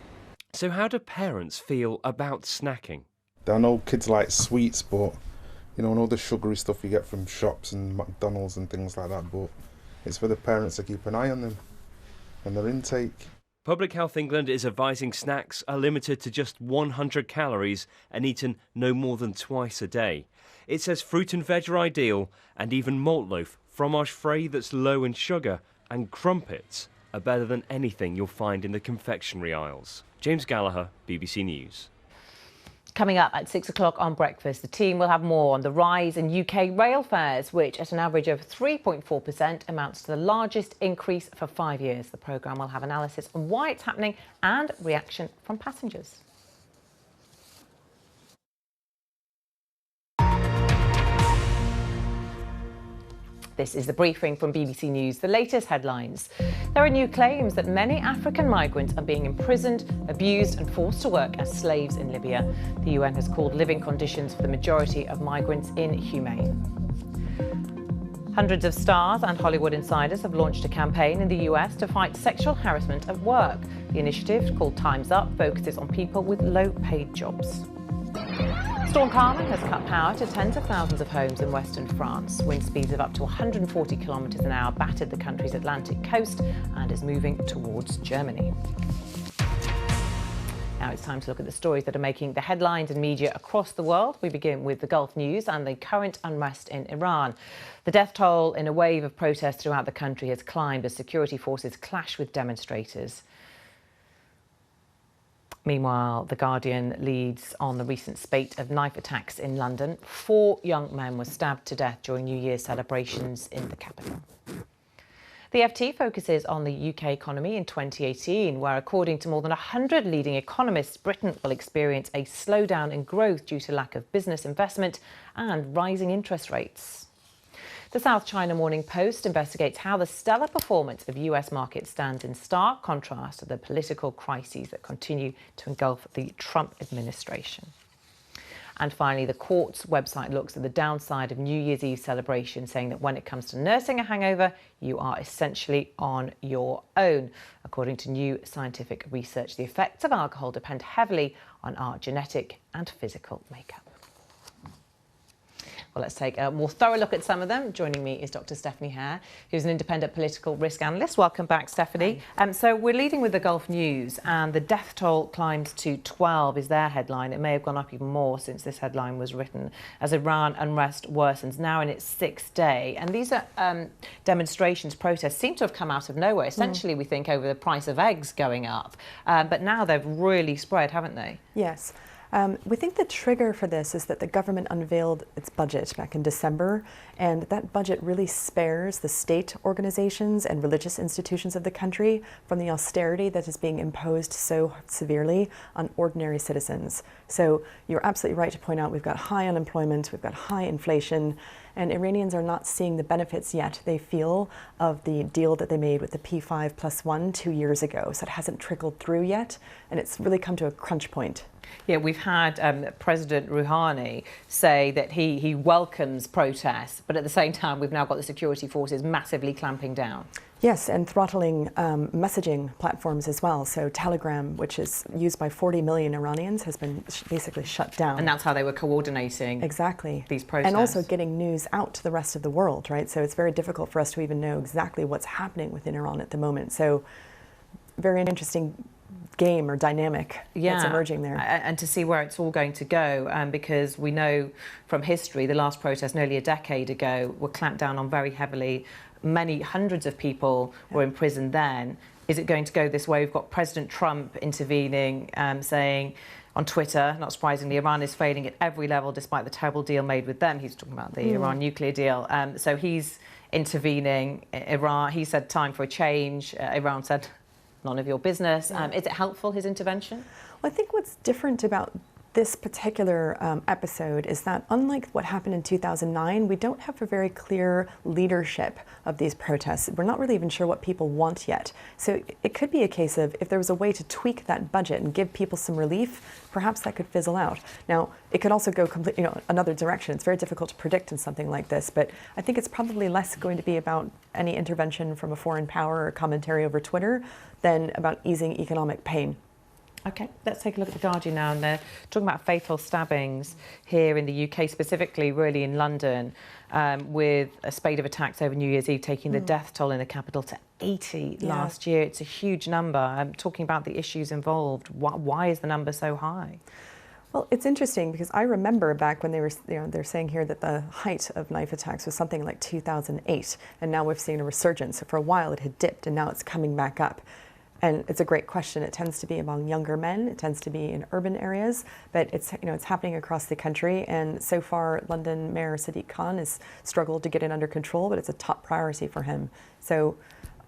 So how do parents feel about snacking? I know kids like sweets, but you know, and all the sugary stuff you get from shops and McDonald's and things like that, but it's for the parents to keep an eye on them and their intake. Public Health England is advising snacks are limited to just 100 calories and eaten no more than twice a day. It says fruit and veg are ideal, and even malt loaf, fromage frais that's low in sugar, and crumpets are better than anything you'll find in the confectionery aisles. James Gallagher, BBC News. Coming up at 6 o'clock on Breakfast, the team will have more on the rise in UK rail fares, which at an average of 3.4% amounts to the largest increase for 5 years. The programme will have analysis on why it's happening and reaction from passengers. This is the briefing from BBC News. The latest headlines. There are new claims that many African migrants are being imprisoned, abused and forced to work as slaves in Libya. The UN has called living conditions for the majority of migrants inhumane. Hundreds of stars and Hollywood insiders have launched a campaign in the US to fight sexual harassment at work. The initiative, called Time's Up, focuses on people with low-paid jobs. Storm Carmen has cut power to tens of thousands of homes in western France. Wind speeds of up to 140 kilometres an hour battered the country's Atlantic coast and is moving towards Germany. Now it's time to look at the stories that are making the headlines in media across the world. We begin with the Gulf news and the current unrest in Iran. The death toll in a wave of protests throughout the country has climbed as security forces clash with demonstrators. Meanwhile, The Guardian leads on the recent spate of knife attacks in London. 4 young men were stabbed to death during New Year's celebrations in the capital. The FT focuses on the UK economy in 2018, where, according to more than 100 leading economists, Britain will experience a slowdown in growth due to lack of business investment and rising interest rates. The South China Morning Post investigates how the stellar performance of US markets stands in stark contrast to the political crises that continue to engulf the Trump administration. And finally, the Court's website looks at the downside of New Year's Eve celebration, saying that when it comes to nursing a hangover, you are essentially on your own. According to new scientific research, the effects of alcohol depend heavily on our genetic and physical makeup. Well, let's take a more thorough look at some of them. Joining me is Dr. Stephanie Hare, who's an independent political risk analyst. Welcome back, Stephanie. So we're leading with the Gulf news, and the death toll climbs to 12 is their headline. It may have gone up even more since this headline was written, as Iran unrest worsens, now in its 6th day. And these are demonstrations, protests, seem to have come out of nowhere. Essentially, we think over the price of eggs going up. But now they've really spread, haven't they? Yes. We think the trigger for this is that the government unveiled its budget back in December, and that budget really spares the state organizations and religious institutions of the country from the austerity that is being imposed so severely on ordinary citizens. So you're absolutely right to point out we've got high unemployment, we've got high inflation, and Iranians are not seeing the benefits yet they feel of the deal that they made with the P5+1 2 years ago. So it hasn't trickled through yet, and it's really come to a crunch point. Yeah, we've had President Rouhani say that he welcomes protests, but at the same time, we've now got the security forces massively clamping down. Yes, and throttling messaging platforms as well. So Telegram, which is used by 40 million Iranians, has been basically shut down. And that's how they were coordinating these protests. And also getting news out to the rest of the world, right? So it's very difficult for us to even know exactly what's happening within Iran at the moment. So very interesting game or dynamic that's emerging there. And to see where it's all going to go, because we know from history the last protest nearly a decade ago were clamped down on very heavily. Many hundreds of people were imprisoned then. Is it going to go this way? We've got President Trump intervening, saying on Twitter, not surprisingly, Iran is failing at every level despite the terrible deal made with them. He's talking about the Iran nuclear deal. So he's intervening. Iran, he said time for a change. Iran said none of your business. Is it helpful, his intervention? Well, I think what's different about this particular episode is that, unlike what happened in 2009, we don't have a very clear leadership of these protests. We're not really even sure what people want yet. So it could be a case of, if there was a way to tweak that budget and give people some relief, perhaps that could fizzle out. Now, it could also go completely, another direction. It's very difficult to predict in something like this, but I think it's probably less going to be about any intervention from a foreign power or commentary over Twitter than about easing economic pain. OK, let's take a look at The Guardian now. And they're talking about fatal stabbings here in the UK, specifically really in London, with a spate of attacks over New Year's Eve, taking the death toll in the capital to 80 last year. It's a huge number. I'm talking about the issues involved. Why is the number so high? Well, it's interesting because I remember back when they were, they're saying here that the height of knife attacks was something like 2008, and now we've seen a resurgence. So for a while it had dipped, and now it's coming back up. And it's a great question. It tends to be among younger men. It tends to be in urban areas, but it's it's happening across the country. And so far, London Mayor Sadiq Khan has struggled to get it under control, but it's a top priority for him. So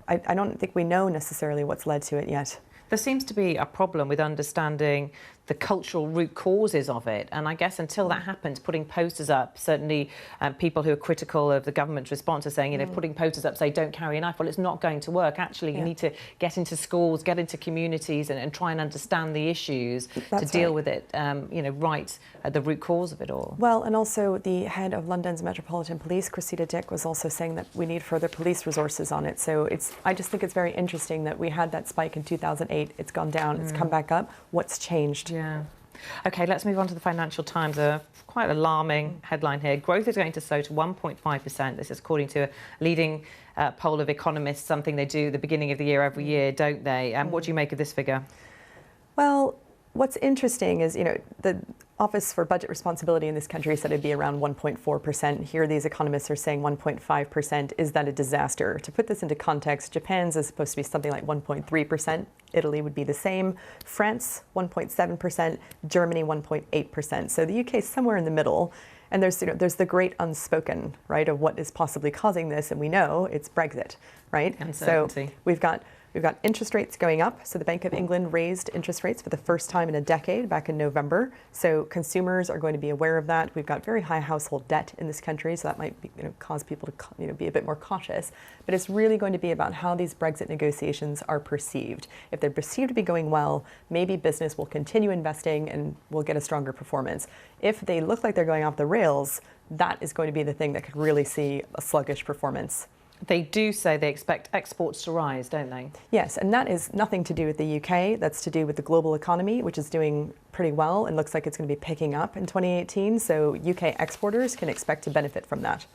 I don't think we know necessarily what's led to it yet. There seems to be a problem with understanding the cultural root causes of it. And I guess until that happens, putting posters up, certainly people who are critical of the government's response are saying, putting posters up say don't carry a knife. Well, it's not going to work. Actually, you need to get into schools, get into communities and try and understand the issues to deal with it, right at the root cause of it all. Well, and also the head of London's Metropolitan Police, Cressida Dick, was also saying that we need further police resources on it. So I just think it's very interesting that we had that spike in 2008. It's gone down, it's come back up. What's changed? Yeah. OK, let's move on to the Financial Times. A quite alarming headline here. Growth is going to slow to 1.5%. This is according to a leading poll of economists, something they do at the beginning of the year every year, don't they? What do you make of this figure? Well, what's interesting is, the Office for Budget Responsibility in this country said it'd be around 1.4%. Here, these economists are saying 1.5%. Is that a disaster? To put this into context, Japan's is supposed to be something like 1.3%. Italy would be the same. France, 1.7%. Germany, 1.8%. So the UK is somewhere in the middle. And there's the great unspoken, right, of what is possibly causing this. And we know it's Brexit, right? Uncertainty. So we've got interest rates going up. So the Bank of England raised interest rates for the first time in a decade back in November. So consumers are going to be aware of that. We've got very high household debt in this country, so that might be, cause people to be a bit more cautious. But it's really going to be about how these Brexit negotiations are perceived. If they're perceived to be going well, maybe business will continue investing and we'll get a stronger performance. If they look like they're going off the rails, that is going to be the thing that could really see a sluggish performance. They do say they expect exports to rise, don't they? Yes, and that is nothing to do with the UK. That's to do with the global economy, which is doing pretty well and looks like it's going to be picking up in 2018. So UK exporters can expect to benefit from that.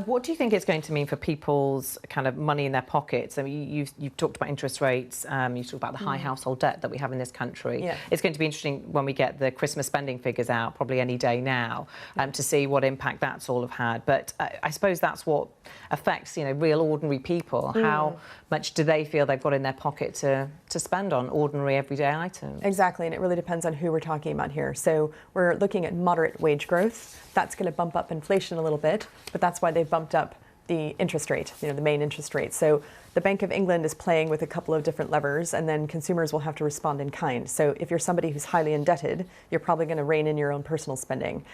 What do you think it's going to mean for people's kind of money in their pockets? I mean, you've talked about interest rates, you talked about the high household debt that we have in this country. Yeah. It's going to be interesting when we get the Christmas spending figures out, probably any day now, to see what impact that's all have had. But I suppose that's what affects, real ordinary people. How much do they feel they've got in their pocket to spend on ordinary everyday items? Exactly, and it really depends on who we're talking about here. So we're looking at moderate wage growth. That's going to bump up inflation a little bit, but that's why they've bumped up the interest rate, the main interest rate. So the Bank of England is playing with a couple of different levers, and then consumers will have to respond in kind. So if you're somebody who's highly indebted, you're probably going to rein in your own personal spending.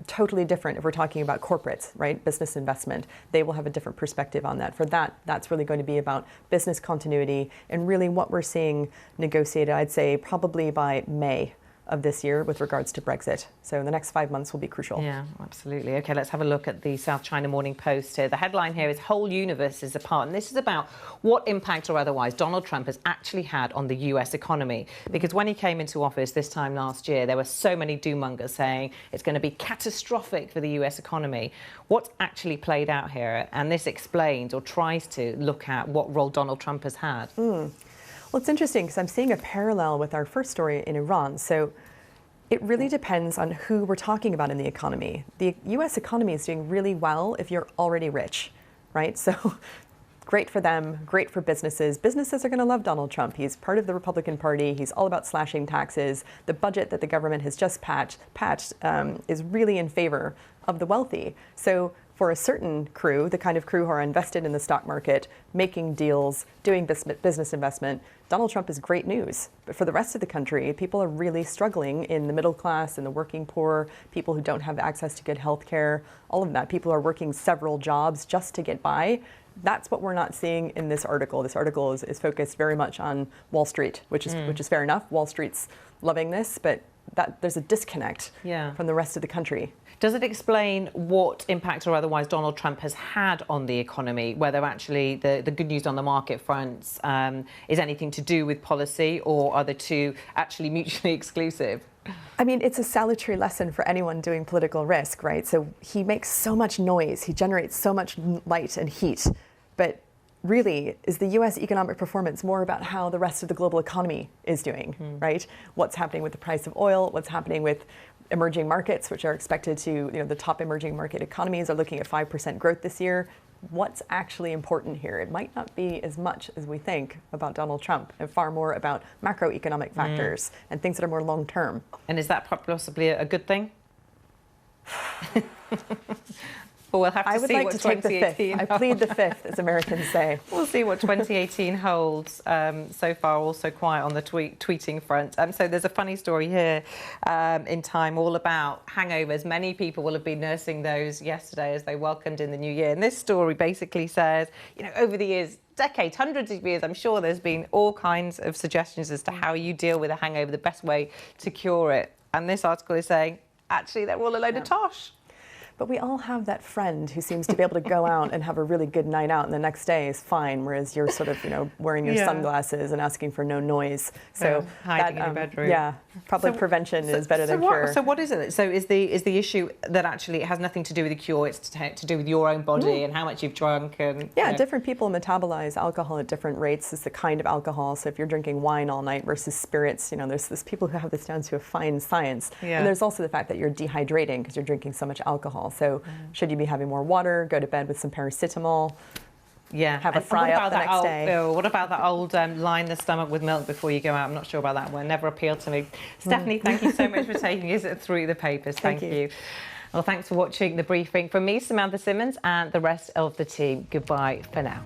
Totally different if we're talking about corporates, right? Business investment. They will have a different perspective on that. For that, that's really going to be about business continuity and really what we're seeing negotiated, I'd say, probably by May of this year with regards to Brexit. So the next 5 months will be crucial. Yeah, absolutely. OK, let's have a look at the South China Morning Post here. The headline here is "Whole Universe is Apart." And this is about what impact or otherwise Donald Trump has actually had on the US economy. Because when he came into office this time last year, there were so many doom-mongers saying it's going to be catastrophic for the US economy. What's actually played out here? And this explains or tries to look at what role Donald Trump has had. Well, it's interesting because I'm seeing a parallel with our first story in Iran. So it really depends on who we're talking about in the economy. The US economy is doing really well if you're already rich, right? So great for them, great for businesses. Businesses are going to love Donald Trump. He's part of the Republican Party. He's all about slashing taxes. The budget that the government has just patched is really in favor of the wealthy. So for a certain crew, the kind of crew who are invested in the stock market, making deals, doing business investment, Donald Trump is great news. But for the rest of the country, people are really struggling in the middle class and the working poor, people who don't have access to good health care, all of that. People are working several jobs just to get by. That's what we're not seeing in this article. This article is focused very much on Wall Street, which is fair enough. Wall Street's loving this, but there's a disconnect from the rest of the country. Does it explain what impact or otherwise Donald Trump has had on the economy, whether actually the good news on the market fronts is anything to do with policy, or are the two actually mutually exclusive? I mean, it's a salutary lesson for anyone doing political risk, right? So he makes so much noise, he generates so much light and heat, but really, is the US economic performance more about how the rest of the global economy is doing, right? What's happening with the price of oil, what's happening with emerging markets, which are expected to, the top emerging market economies are looking at 5% growth this year. what's actually important here. It might not be as much as we think about Donald Trump, and far more about macroeconomic factors and things that are more long term. And is that possibly a good thing? Well, we'll have to see what 2018 I plead the fifth, as Americans say. We'll see what 2018 holds. So far, also quiet on the tweeting front. So there's a funny story here in Time all about hangovers. Many people will have been nursing those yesterday as they welcomed in the new year. And this story basically says, you know, over the years, decades, hundreds of years, I'm sure there's been all kinds of suggestions as to how you deal with a hangover, the best way to cure it. And this article is saying, actually, they're all a load of tosh. But we all have that friend who seems to be able to go out and have a really good night out, and the next day is fine, whereas you're sort of, you know, wearing your sunglasses and asking for no noise. So hiding in your bedroom. Yeah, probably prevention is better than cure. So what is it? So is the issue that actually it has nothing to do with the cure? It's to do with your own body and how much you've drunk and different people metabolize alcohol at different rates. It's the kind of alcohol. So if you're drinking wine all night versus spirits, you know, there's people who have this down to a fine science. And there's also the fact that you're dehydrating because you're drinking so much alcohol. So should you be having more water, go to bed with some paracetamol. Have a fry up the next day. What about that old line the stomach with milk before you go out? I'm not sure about that one. Never appealed to me. Stephanie, thank you so much for taking us through the papers. Thank you. Well, thanks for watching The Briefing. From me, Samantha Simmonds, and the rest of the team, goodbye for now.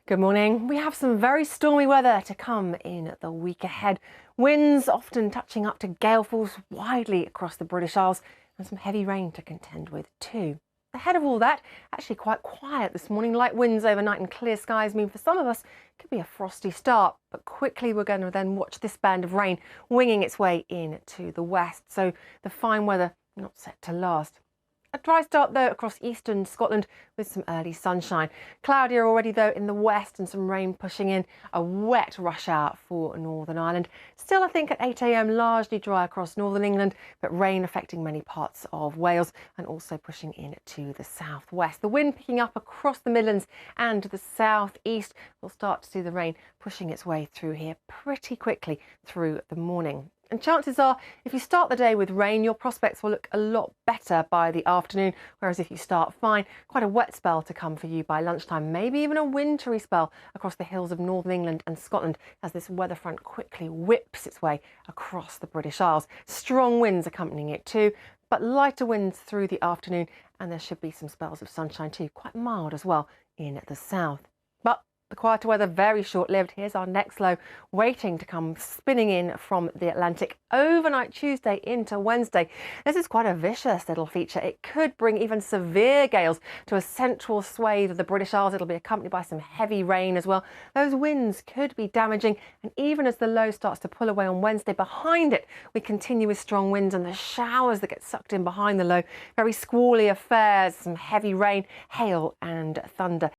Good morning. We have some very stormy weather to come in the week ahead. Winds often touching up to gale force widely across the British Isles, and some heavy rain to contend with too. Ahead of all that, actually quite quiet this morning. Light winds overnight and clear skies mean for some of us it could be a frosty start, but quickly we're going to then watch this band of rain winging its way into the west. So the fine weather not set to last. A dry start though across eastern Scotland with some early sunshine. Cloudier already though in the west and some rain pushing in. A wet rush hour for Northern Ireland. Still I think at 8 a.m. largely dry across northern England, but rain affecting many parts of Wales and also pushing in to the southwest. The wind picking up across the Midlands and the southeast. We'll start to see the rain pushing its way through here pretty quickly through the morning. And chances are, if you start the day with rain, your prospects will look a lot better by the afternoon. Whereas if you start fine, quite a wet spell to come for you by lunchtime, maybe even a wintry spell across the hills of northern England and Scotland as this weather front quickly whips its way across the British Isles. Strong winds accompanying it too, but lighter winds through the afternoon, and there should be some spells of sunshine too, quite mild as well in the south. But the quieter weather very short-lived. Here's our next low waiting to come spinning in from the Atlantic overnight Tuesday into Wednesday. This is quite a vicious little feature. It could bring even severe gales to a central swathe of the British Isles. It'll be accompanied by some heavy rain as well. Those winds could be damaging, and even as the low starts to pull away on Wednesday, behind it we continue with strong winds and the showers that get sucked in behind the low. Very squally affairs, some heavy rain, hail and thunder.